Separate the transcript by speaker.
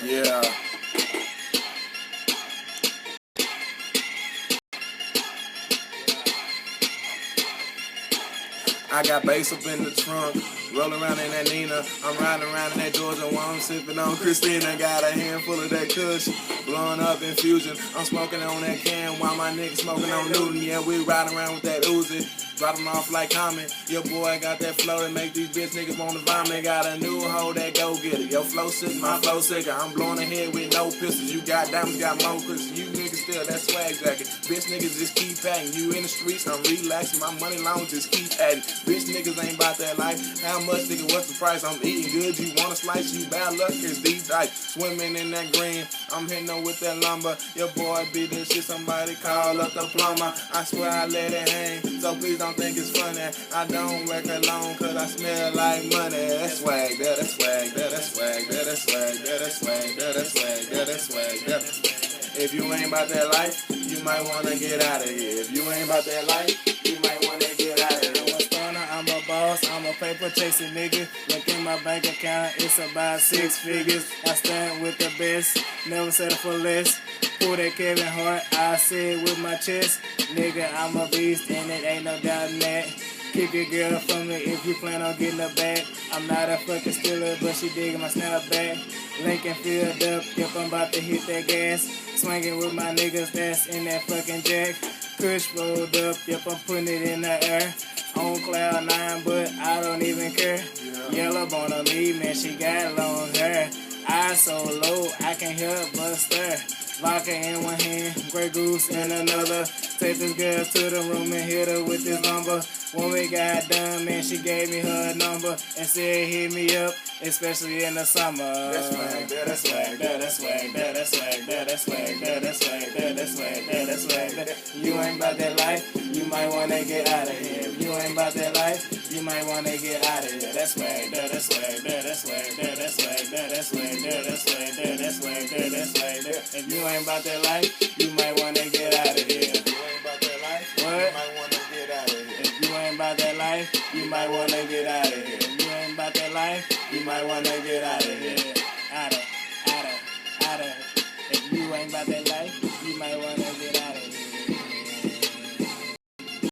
Speaker 1: Yeah. I got bass up in the trunk, rolling around in that Nina. I'm riding around in that Georgia while I'm sipping on Christina. Got a handful of that Kush, blowing up infusion. I'm smoking on that can while my niggas smoking on Newton. Yeah, we riding around with that Uzi, dropping off like Common. Your boy got that flow that make these bitch niggas wanna vomit. Got a new hoe that go get it. Your flow sick, my flow sicker. I'm blowing ahead with no pistols. You got diamonds, got more crystals. You niggas still that swag jacket. Bitch niggas just keep packing. You in the streets, I'm relaxing. My money long just keep adding. Bitch niggas ain't about that life. How much, nigga, what's the price? I'm eating good, you wanna slice, you bad luck, it's deep dive. Swimming in that green, I'm hitting her with that lumber. Your boy be this shit, somebody call up the plumber. I swear I let it hang, so please don't think it's funny. I don't work alone, cause I smell like money. That's swag, that's swag, that's swag, that's swag, that's swag, that's swag, that's swag, that's swag. If you ain't about that life, you might wanna get out of here. If you ain't about that life, you might wanna get out of here.
Speaker 2: I'm a boss, I'm a paper chasing nigga. Look in my bank account, it's about 6 figures. I stand with the best, never settle for less. Pull that Kevin Hart, I say it with my chest. Nigga, I'm a beast and it ain't no doubt in that. Keep your girl from me if you plan on getting her back. I'm not a fucking stealer, but she digging my snapback. Lincoln filled up, yep, I'm about to hit that gas. Swinging with my niggas that's in that fucking jack. Kush rolled up, yep, I'm putting it in the air. On cloud 9, but I don't even care. Yellow bone on me, man, she got long hair. Eyes so low, I can't help but stare. Lock her in one hand, Grey Goose in another. Take this girl to the room and hit her with this number. When we got done, man, she gave me her number and said hit me up, especially in the summer.
Speaker 1: That's swag, that's swag, that's swag, that's swag, that's swag, that's swag, that's swag, that's swag.
Speaker 2: You ain't about that life, you might wanna get out of here. If you ain't about that life, you might wanna get out of here. That's swag, that's swag, that's swag, that's swag, that's swag, that's swag, that's swag, that's swag. If you ain't about that life, you might wanna get out of here.
Speaker 1: If you ain't about that life,
Speaker 2: what?
Speaker 1: You might wanna get out of here.
Speaker 2: If you ain't about that life, you might wanna get out of here. If you ain't about that life, you might wanna get out of here. Out of. If you ain't about that life, you might wanna